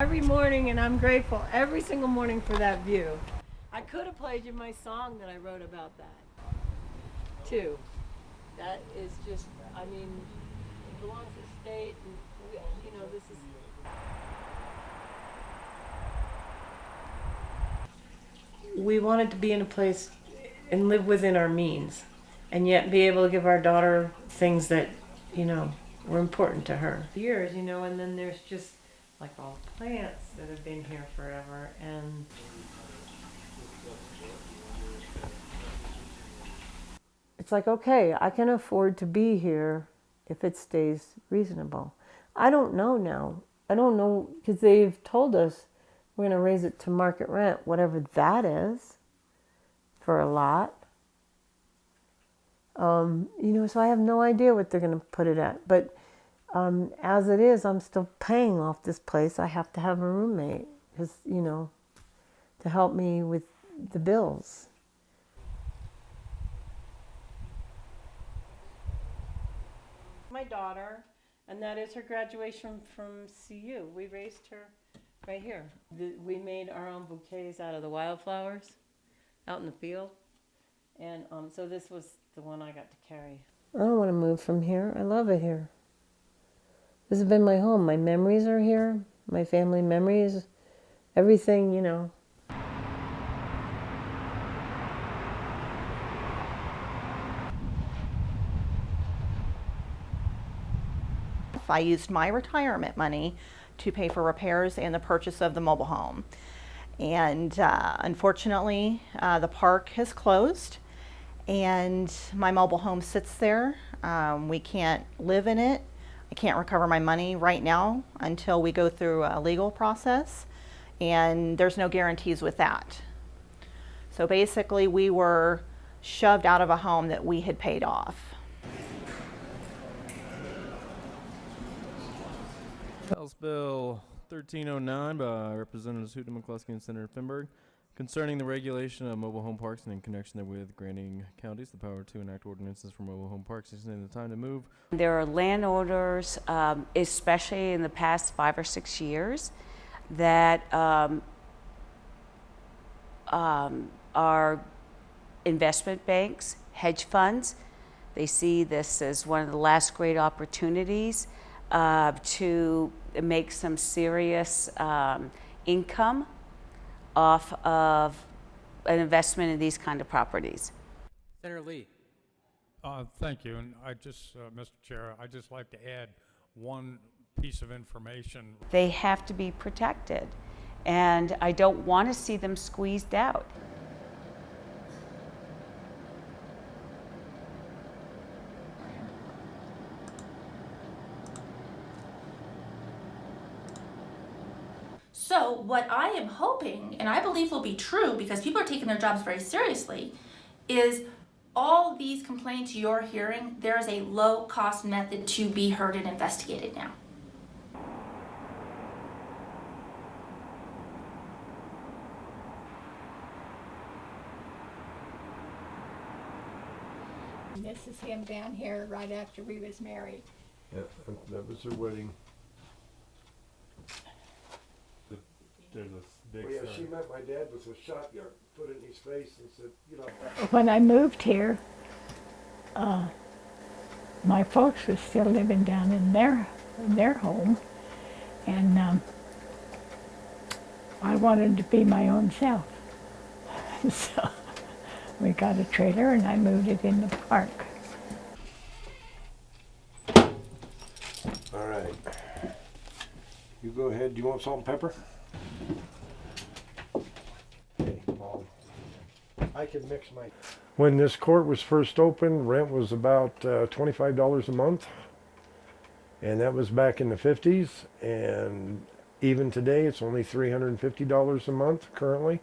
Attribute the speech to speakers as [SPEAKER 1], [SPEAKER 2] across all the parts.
[SPEAKER 1] Every morning, and I'm grateful every single morning for that view. I could have played you my song that I wrote about that, too. That is just, I mean, it belongs to the state, and this is. We wanted to be in a place and live within our means, and yet be able to give our daughter things that, were important to her. Years, and then there's just like all plants that have been here forever, and it's like, okay, I can afford to be here if it stays reasonable. I don't know now. I don't know, because they've told us we're going to raise it to market rent, whatever that is, for a lot. So I have no idea what they're going to put it at. But as it is, I'm still paying off this place. I have to have a roommate, because, to help me with the bills. My daughter, and that is her graduation from CU. We raised her right here. We made our own bouquets out of the wildflowers out in the field. And so this was the one I got to carry. I don't want to move from here. I love it here. This has been my home. My memories are here. My family memories. Everything,
[SPEAKER 2] I used my retirement money to pay for repairs and the purchase of the mobile home. And unfortunately, the park has closed and my mobile home sits there. We can't live in it. I can't recover my money right now until we go through a legal process, and there's no guarantees with that. So basically, we were shoved out of a home that we had paid off.
[SPEAKER 3] House Bill 1309 by Representatives Hooten, McCluskey, and Senator Finberg concerning the regulation of mobile home parks and in connection therewith granting counties the power to enact ordinances for mobile home parks, extending the time to move.
[SPEAKER 4] There are landowners, especially in the past 5 or 6 years, that are investment banks, hedge funds. They see this as one of the last great opportunities to make some serious income off of an investment in these kind of properties.
[SPEAKER 5] Senator Lee.
[SPEAKER 6] Thank you, and Mr. Chair, I'd just like to add one piece of information.
[SPEAKER 4] They have to be protected, and I don't want to see them squeezed out.
[SPEAKER 7] So what I am hoping, and I believe will be true because people are taking their jobs very seriously, is all these complaints you're hearing, there is a low-cost method to be heard and investigated now.
[SPEAKER 8] This is him down here right after we was married.
[SPEAKER 9] Yep, that was her wedding.
[SPEAKER 3] There's a big
[SPEAKER 9] Well, yeah, she met my dad with a shotgun put in his face and said,
[SPEAKER 8] When I moved here, my folks were still living down in their home, and I wanted to be my own self. So we got a trailer and I moved it in the park.
[SPEAKER 9] all right. You go ahead. Do you want salt and pepper? Okay, I can mix my... When this court was first opened, rent was about $25 a month. And that was back in the 50s. And even today, it's only $350 a month currently.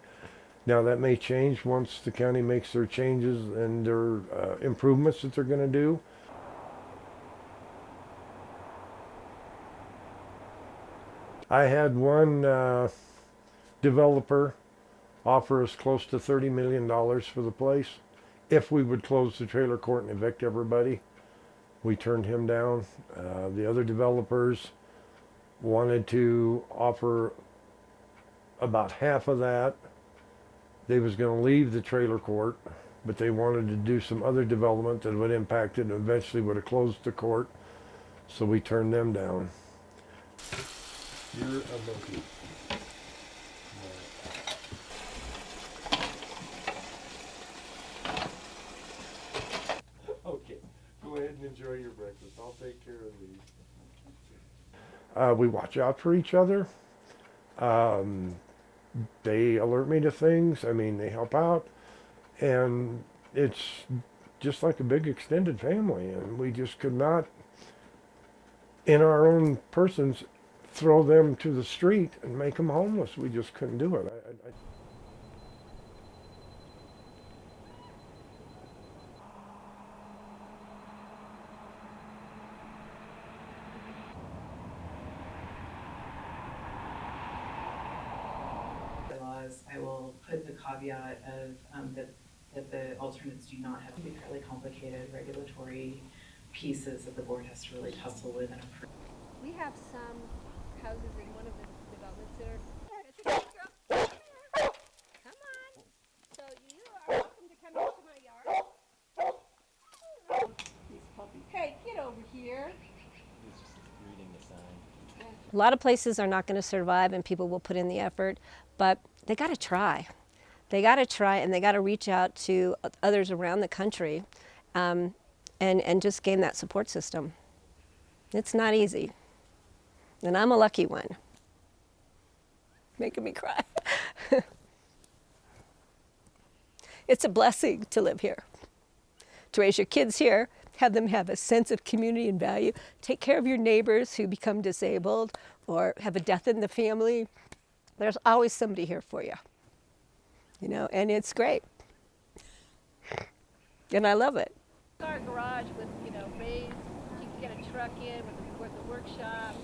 [SPEAKER 9] Now that may change once the county makes their changes and their improvements that they're going to do. I had one developer offer us close to $30 million for the place if we would close the trailer court and evict everybody. We turned him down. The other developers wanted to offer about half of that, they was going to leave the trailer court, but they wanted to do some other development that would impact it and eventually would have closed the court. So we turned them down. You're a monkey. Okay, go ahead and enjoy your breakfast. I'll take care of these. We watch out for each other. They alert me to things. I mean, they help out. And it's just like a big extended family. And we just could not, in our own persons, throw them to the street and make them homeless. We just couldn't do it.
[SPEAKER 5] Bylaws, I will put the caveat of that the alternates do not have to be fairly complicated regulatory pieces that the board has to really tussle with and approve.
[SPEAKER 10] We have some houses in one of the developments that are. Come on. So you are welcome to come into my yard. Hey, get over here.
[SPEAKER 11] A lot of places are not going to survive and people will put in the effort, but they got to try. They got to try and they got to reach out to others around the country and just gain that support system. It's not easy. And I'm a lucky one. Making me cry. It's a blessing to live here, to raise your kids here, have them have a sense of community and value, take care of your neighbors who become disabled or have a death in the family. There's always somebody here for you, you know, and it's great. And I love it.
[SPEAKER 10] Our garage with, raised, you can get a truck in with the workshop.